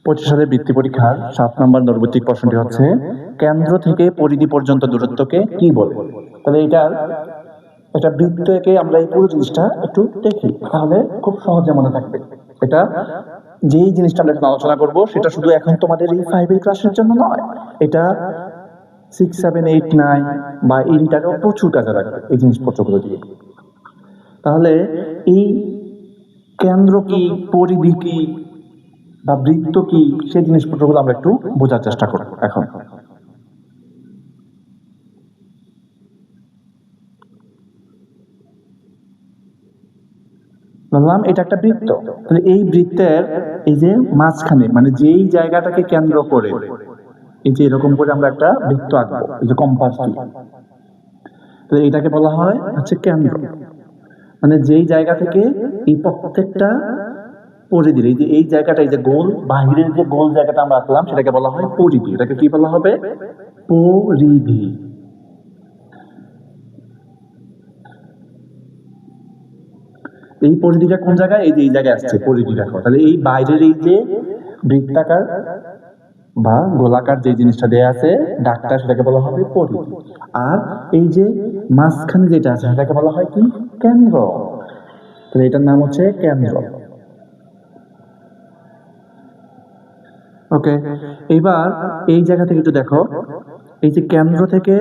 25 সালের বৃত্তি পরীক্ষার 7 নম্বর নৈর্ব্যক্তিক প্রশ্নটি হচ্ছে কেন্দ্র থেকে পরিধি পর্যন্ত দূরত্বকে কি বলে। তাহলে এটা বৃত্ত এঁকে আমরা এই পুরো জিনিসটা একটু দেখি, তাহলে খুব সহজে মনে থাকবে। এটা যেই জিনিসটা আমরা এখন আলোচনা করব সেটা শুধু এখন তোমাদের এই 5 এর ক্লাসের জন্য নয়, এটা 6, 7, 8, 9 বা এইটাকেও প্রচুর কাজে লাগবে এই জিনিসপত্রগুলো দিয়ে। তাহলে এই কেন্দ্র কি, পরিধি কি বা বৃত্ত কি, সেই জিনিসপত্রগুলো আমরা একটু বোঝার চেষ্টা করব এখন। বললাম এটা একটা বৃত্ত, তাহলে এই বৃত্তের এই যে মাঝখানে মানে যেই জায়গাটাকে কেন্দ্র করে এই যে এরকম করে আমরা একটা বৃত্ত আঁকবো, এই যে কম্পাস দিয়ে, তাহলে এটাকে বলা হয় হচ্ছে কেন্দ্র। মানে যেই জায়গা থেকে এই প্রত্যেকটা পরিধি, এই যে এই জায়গাটা, এই যে গোল বাহিরের যে গোল জায়গাটা আমরা আঁকলাম সেটাকে বলা হয় পরিধি। এটাকে কি বলা হবে? পরিধি। এই পরিধিটা কোন জায়গায়? এই যে এই জায়গায় আসছে পরিধি, দেখো। তাহলে এই বাইরের এই যে বৃত্তাকার বা গোলাকার যে জিনিসটা দেয়া আছে ডাকটা, সেটাকে বলা হবে পরিধি। আর এই যে মাঝখানে যেটা আছে সেটাকে বলা হয় কি? কেন্দ্র। তাহলে এটার নাম হচ্ছে কেন্দ্র। ওকে, এবার এই জায়গা থেকে একটু দেখো, এই যে কেন্দ্র থেকে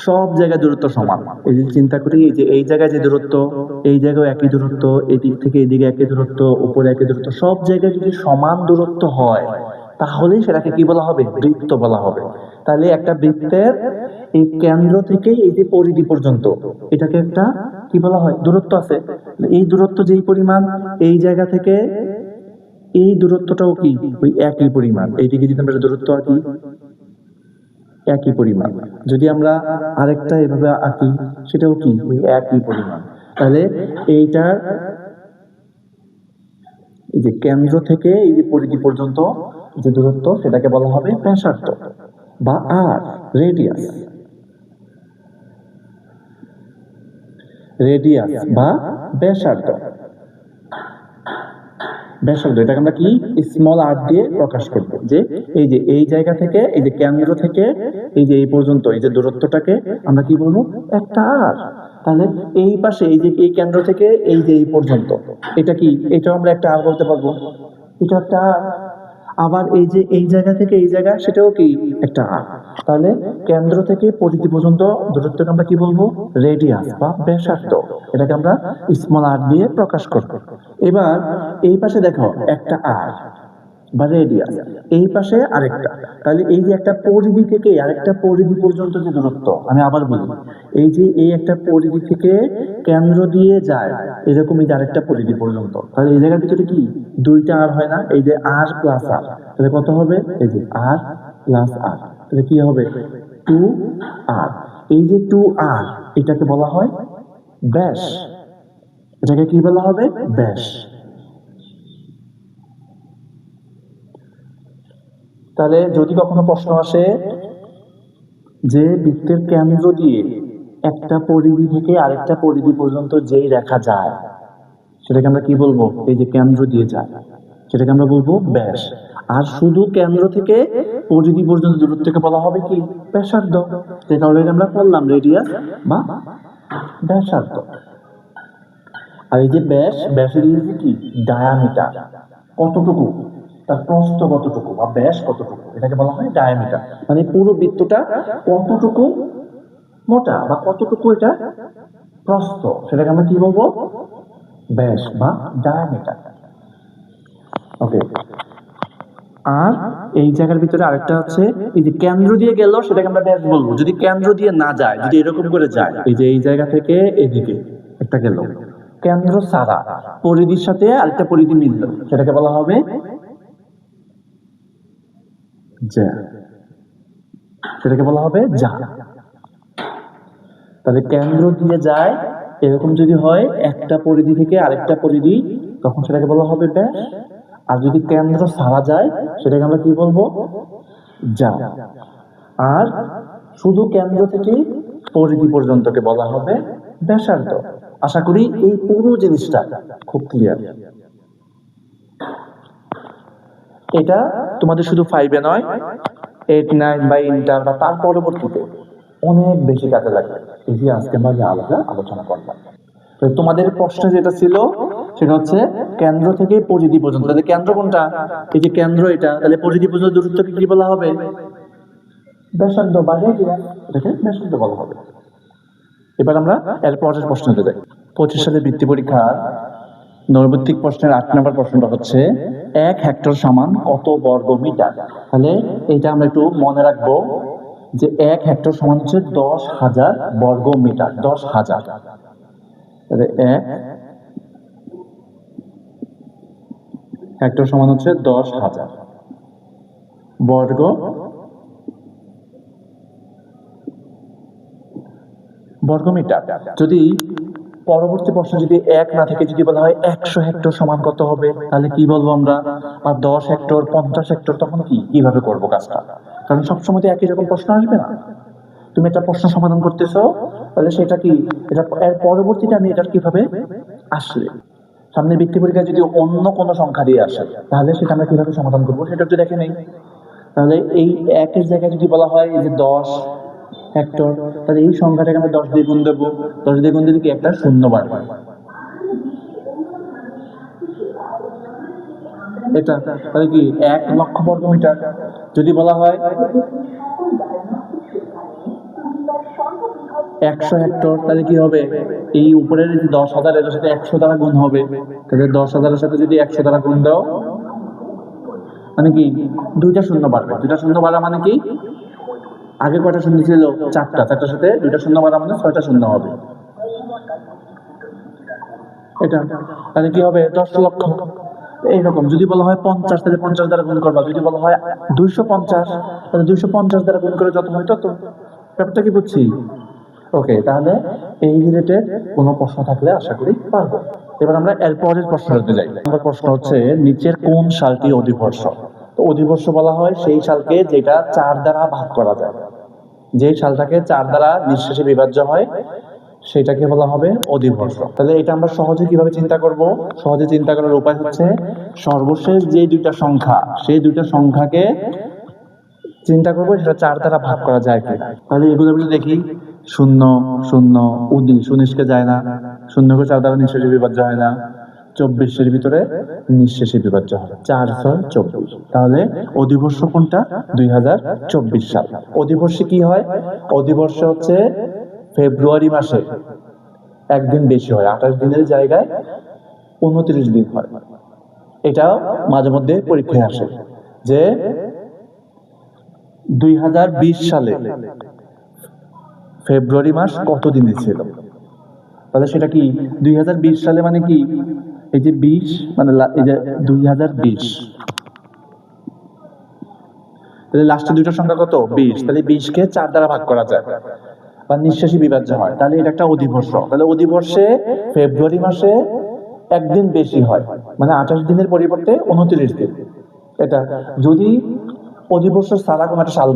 সব জায়গায় দূরত্ব সমান। এই যে চিন্তা করি, এই যে এই জায়গায় যে দূরত্ব, এই জায়গায় একই দূরত্ব, এদিক থেকে এদিকে একই দূরত্ব, উপরে একই দূরত্ব, সব জায়গায় যদি সমান দূরত্ব হয় তাহলে সেটাকে কি বলা হবে? বৃত্ত বলা হবে। তাহলে একটা বৃত্তের এই কেন্দ্র থেকে এই যে পরিধি পর্যন্ত এটাকে একটা কি বলা হয়? দূরত্ব আছে। এই দূরত্ব যেই পরিমাণ, এই জায়গা থেকে এই দূরত্বটাও কি ওই একই পরিমাণ। এইদিকে যদি আমরা দূরত্ব আঁকি একই পরিমাণ, যদি আমরা আরেকটা এভাবে আঁকি সেটাও কি ওই একই পরিমাণ। তাহলে এইটার এই যে কেন্দ্র থেকে এই যে পরিধি পর্যন্ত যে দূরত্ব সেটাকে বলা হবে ব্যাসার্ধ বা আর, রেডিয়াস। রেডিয়াস বা ব্যাসার্ধ। ব্যাসার্ধ এটাকে আমরা কি স্মল আর দিয়ে প্রকাশ করব, যে এই যে এই জায়গা থেকে এই যে কেন্দ্র থেকে এই যে এই পর্যন্ত এই যে দূরত্বটাকে আমরা কি বলবো? একটা আর। তাহলে এই পাশে এই যে এই কেন্দ্র থেকে এই যে এই পর্যন্ত এটা কি? এটাও আমরা একটা আর বলতে পারবো, এটা একটা আর। আবার এই যে এই জায়গা থেকে এই জায়গা সেটাও কি একটা আর। তাহলে কেন্দ্র থেকে পরিধি পর্যন্ত দূরত্বকে আমরা কি বলবো? রেডিয়াস বা ব্যাসার্ধ। এটাকে আমরা স্মল আর দিয়ে প্রকাশ করব। এবার এই পাশে দেখো একটা আর বা রেডিয়াস, এই পাশে আরেকটা। তাহলে এই যে একটা পরিধি থেকে আরেকটা পরিধি পর্যন্ত যে দূরত্ব, আমি আবার বলি, এই যে এই একটা পরিধি থেকে কেন্দ্র দিয়ে যায় এরকম এই যে আরেকটা পরিধি পর্যন্ত, তাহলে এই জায়গার ভিতরে কি দুইটা আর হয় না? এই যে আর প্লাস আর, তাহলে কত হবে? এই যে আর প্লাস আর, তাহলে কি হবে? 2r। এই যে 2r এটাকে বলা হয় ব্যাস। এটাকে কি বলা হবে? ব্যাস। তাহলে যদি কখনো প্রশ্ন আসে যে বৃত্তের কেন্দ্র দিয়ে একটা পরিধি থেকে আরেকটা পরিধি পর্যন্ত যেই রেখা যায় সেটাকে আমরা কি বলবো? এই যে কেন্দ্র দিয়ে যায় সেটাকে আমরা বলবো ব্যাস। আর শুধু কেন্দ্র থেকে পরিধি পর্যন্ত দূরত্বকে বলা হবে কি? ব্যাসার্ধ। যেটা অলরেডি আমরা বললাম, রেডিয়াস বা ব্যাসার্ধ। আর এই যে ব্যাস, ব্যাসের ইংরেজি কি? ডায়ামিটার। কতটুকু? তার প্রস্থ কতটুকু বা ব্যাস কতটুকু, এটাকে বলা হয় ডায়ামিটার। মানে পুরো বৃত্তটা কতটুকু মোটা বা কতটুকু এটা প্রস্থ, সেটাকে আমরা কি বলবো? ব্যাস বা ডায়ামিটার। ওকে, আর এই জায়গার ভিতরে আরেকটা হচ্ছে, এই যে কেন্দ্র দিয়ে গেল সেটাকে আমরা ব্যাস বলবো। যদি কেন্দ্র দিয়ে না যায়, যদি এরকম করে যায়, এই যে এই জায়গা থেকে এদিকে একটা গেল, কেন্দ্র ছাড়া পরিধির সাথে আরেকটা পরিধি মিলল, সেটাকে বলা হবে যা। সেটাকে বলা হবে যা। তাহলে কেন্দ্র দিয়ে যায় এরকম যদি হয় একটা পরিধি থেকে আরেকটা পরিধি, তখন সেটাকে বলা হবে ব্যাস। আর যদি কেন্দ্র ছাড়া যায় সেটাকে আমরা কি বলবো? যা। আর শুধু কেন্দ্র থেকে পরিধি পর্যন্তকে বলা হবে ব্যাসার্ধ। আশা করি এই পুরো জিনিসটা খুব ক্লিয়ার। এটা তোমাদের শুধু 5 এ নয়, 8, 9 বা ইন্টার বা তার পরবর্তীতে অনেক বেশি কাজে লাগে। এই যে আজকে আমরা যে আলোচনা করলাম। তো তোমাদের প্রশ্ন যেটা ছিল সেটা হচ্ছে কেন্দ্র থেকে পরিধি পর্যন্ত। তাহলে কেন্দ্র কোনটা? এই যে কেন্দ্র এটা, তাহলে পরিধি পর্যন্ত দূরত্বকে কি বলা হবে? ব্যাসার্ধ বা রেডিয়াস, এটাকে ব্যাসার্ধ বলা হবে। এবার আমরা এর পরের প্রশ্নতে যাই। 25 সালের বৃত্তি পরীক্ষার নৈর্ব্যক্তিক প্রশ্নের 8 নম্বর প্রশ্নটা হচ্ছে 1 হেক্টর সমান কত বর্গ মিটার? তাহলে এটা আমরা একটু মনে রাখবো যে 1 হেক্টর সমান হচ্ছে 10,000 বর্গ মিটার। 10,000, তাহলে 1 হেক্টর সমান হচ্ছে 10,000 বর্গ মিটার। যদি পরবর্তী প্রশ্ন যদি 1 না থেকে যদি বলা হয় 100 হেক্টর সমান কত হবে, তাহলে কি বলবো আমরা? আর 10 হেক্টর, 50 হেক্টর, তখন কিভাবে করবো কাজটা? কারণ সবসময় তো একই রকম প্রশ্ন আসবে না। তুমি একটা প্রশ্ন সমাধান করতেছো, তাহলে সেটা কি, এটা এর পরবর্তীতে আমি এটার কিভাবে আসলে সামনে বৃত্তি পরীক্ষায় যদি অন্য কোনো সংখ্যা দিয়ে আসে, তাহলে সেটা আমরা কিভাবে সমাধান করবো সেটা একটু দেখে নেই। তাহলে এই 1 এর জায়গায় যদি বলা হয় এই যে 10 হেক্টর, তাহলে এই সংখ্যাটাকে আমরা 10 দিয়ে গুণ দেবো। 10 দিয়ে গুণ দিলে কি একটা শূন্য বাড়বে, এটা তাহলে কি 1 লক্ষ বর্গ মিটার। যদি বলা হয় 100 হেক্টর, তাহলে কি হবে? এই উপরের 10,000 এর সাথে 100 দ্বারা গুণ হবে। তাহলে 10,000 এর সাথে যদি 100 দ্বারা গুণ দাও, মানে কি 2টা শূন্য বাড়বে। 2টা শূন্য বাড়া মানে কি, আগে কয়টা শূন্য ছিল? 4টা। 4টার সাথে 2টা শূন্য বাড়া মানে 6টা শূন্য হবে। এটা তাহলে কি হবে? 10 লক্ষ। এইরকম যদি বলা হয় 50, তাহলে 50 দ্বারা গুণ করবা। যদি বলা হয় 250, তাহলে 250 দ্বারা গুণ করে যত হয় তত। ব্যাপারটা কি বুঝছি? ওকে, তাহলে এই রিলেটেড কোনো প্রশ্ন থাকলে আশা করি পারবো। এবার আমরা এর পরের প্রশ্নটাতে যাই। আমার প্রশ্ন হচ্ছে নিচের কোন সালটি অধিবর্ষ? তো অধিবর্ষ বলা হয় সেই সালকে যেটা 4 দ্বারা ভাগ করা যায়। যে সালটাকে 4 দ্বারা নিঃশেষে বিভাজ্য হয় সেটাকে বলা হবে অধিবর্ষ। তাহলে এটা আমরা সহজে কিভাবে চিন্তা করব? সহজে চিন্তা করার উপায় হচ্ছে সর্বশেষ যে দুইটা সংখ্যা, সেই দুইটা সংখ্যাকে চিন্তা করবো সেটা 4 দ্বারা ভাগ করা যায় কি। তাহলে এগুলো দেখি, 0 0 19কে যায় না, 0কে 4 দ্বারা নিঃশেষে বিভাজ্য হয় না, 24 এর ভিতরে নিঃশেষে বিভাজ্য হয়, 4 6 24। তাহলে অধিবর্ষ কোনটা? 2024 সাল। অধিবর্ষে কি হয়? অধিবর্ষ হচ্ছে ফেব্রুয়ারি মাসে একদিন বেশি হয়, 28 দিনের জায়গায় 29 দিন হয়। এটাও মাঝে মধ্যে পরীক্ষায় আসে যে 2020 সালে ফেব্রুয়ারি মাস কত দিনে ছিল। তাহলে সেটা কি 2020 সালে মানে কি, এই যে 20 মানে এই যে 2020, তাহলে লাস্টে দুইটা সংখ্যা কত? 20। তাহলে 20কে 4 দ্বারা ভাগ করা যায় বা নিঃশেষে বিভাজ্য হয়, তাহলে এটা একটা অধিবর্ষ। তাহলে অধিবর্ষে ফেব্রুয়ারি মাসে একদিন বেশি হয়, মানে 28 দিনের পরিবর্তে 29 দিন। এটা যদি অধিবর্ষ সারা কোন একটা সাল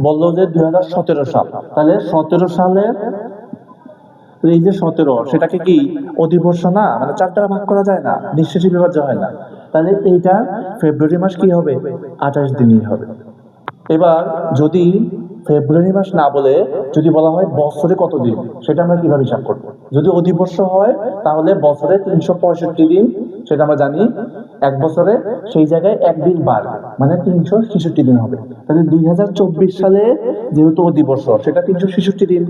বললো যে 2017 সাল, তাহলে 17 সালের এই যে 17, সেটাকে কি অধিবর্ষ না, মানে 4 দ্বারা ভাগ করা যায় না, নিঃশেষে বিভাজ্য হয় না। তাহলে এইটা ফেব্রুয়ারি মাস কি হবে? 28 দিনই হবে। এবার যদি ফেব্রুয়ারি মাস না বলে যদি বলা হয় বছরে কত দিন, সেটা আমরা কিভাবে হিসাব করবো? যদি অধিবর্ষ হয় তাহলে বছরে 365 দিন, সেটা আমরা জানি। এক বছরে সেই জায়গায় একদিন বাড়বে, মানে 366 দিন হবে। তাহলে 2024 সালে যেহেতু অধিবর্ষ, সেটা 366 দিন।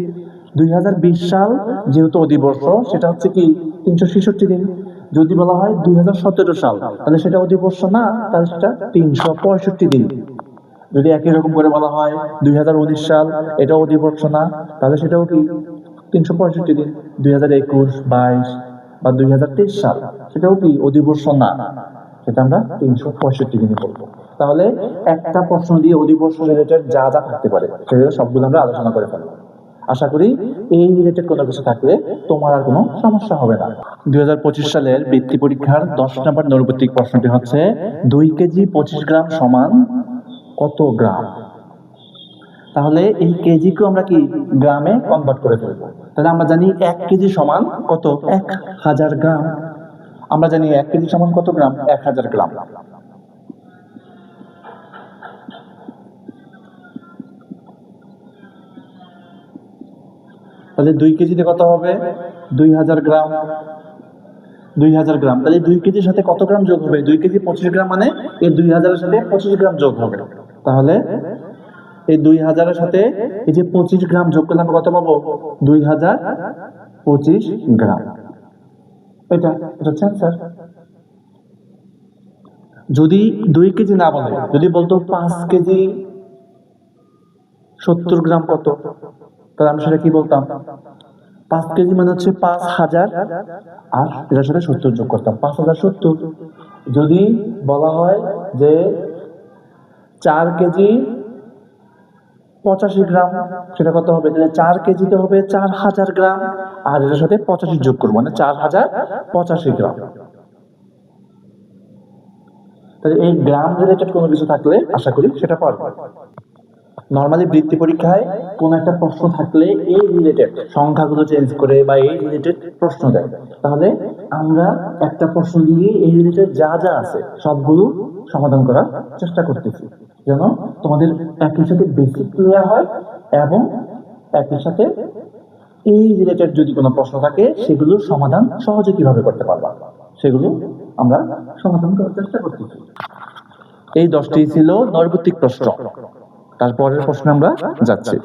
2020 সাল যেহেতু অধিবর্ষ, সেটা হচ্ছে কি 366 দিন। যদি বলা হয় 2017 সাল, তাহলে সেটা অধিবর্ষ না, তাহলে সেটা 365 দিন। যদি একই রকম করে বলা হয় 2019 সাল, এটা অধিবর্ষ না, তাহলে সেটাও কি 365 দিন। 2021, 22 বা 2023 সাল, সেটাও কি অধিবর্ষ না, সেটা আমরা 365 দিনে করবো। তাহলে একটা প্রশ্ন দিয়ে অধিবর্ষ রিলেটেড যা যা থাকতে পারে সেগুলো সবগুলো আমরা আলোচনা করে ফেলবো। আশা করি এই রিলেটেড কোনো কিছু থাকলে তোমার আর কোনো সমস্যা হবে না। 2025 সালের বৃত্তি পরীক্ষার 10 নম্বর নৈর্ব্যক্তিক প্রশ্নটি হচ্ছে 2 কেজি 25 গ্রাম সমান কত গ্রাম? তাহলে এই কেজিকে আমরা কি গ্রামে কনভার্ট করে ফেলবো। তাহলে আমরা জানি 1 কেজি সমান কত? 1000 গ্রাম। আমরা জানি 1 কেজি সমান কত গ্রাম? 1000 গ্রাম। তাহলে 2 কেজিতে কত হবে? 2000 গ্রাম। 2000 গ্রাম, তাহলে 2 কেজির সাথে কত গ্রাম যোগ হবে? 2 কেজি 25 গ্রাম, মানে এই 2000 এর সাথে 25 গ্রাম যোগ হবে। তাহলে এই 2000 এর সাথে এই যে 25 গ্রাম যোগ করলে আমরা কত পাবো? 2025 গ্রাম। এটা হচ্ছে आंसर। যদি 2 কেজি না বলে, যদি বলতো 5 কেজি 70 গ্রাম কত, তাহলে আমরা সেটা কি বলতাম? 5 কেজি মানে হচ্ছে 5000, আর এটার সাথে 70 যোগ করতাম, 5070। যদি বলা হয় যে 4 কেজি 85 গ্রাম, সেটা কত হবে? তাহলে 4 কেজিতে হবে 4000 গ্রাম, আর এটার সাথে 85 যোগ করবো, মানে 4085 গ্রাম। তাহলে এই গ্রাম রিলেটেড কোনো কিছু থাকলে আশা করি সেটা পারবো। নর্মালি বৃত্তি পরীক্ষায় কোন একটা প্রশ্ন থাকলে এই রিলেটেড সংখ্যাগুলো চেঞ্জ করে বা এই রিলেটেড প্রশ্ন দেয়, তাহলে আমরা একটা প্রশ্ন দিয়ে এই রিলেটেড যা যা আছে সবগুলো সমাধান করার চেষ্টা করতেছি, যেন তোমাদের একই সাথে বেসিক ক্লিয়ার হয় এবং একই সাথে এই রিলেটেড যদি কোনো প্রশ্ন থাকে সেগুলোর সমাধান সহজে কিভাবে করতে পারবা সেগুলো আমরা সমাধান করার চেষ্টা করতেছি। এই 10টি ছিল নৈর্ব্যক্তিক প্রশ্ন। তারপরের প্রশ্নে আমরা যাচ্ছি।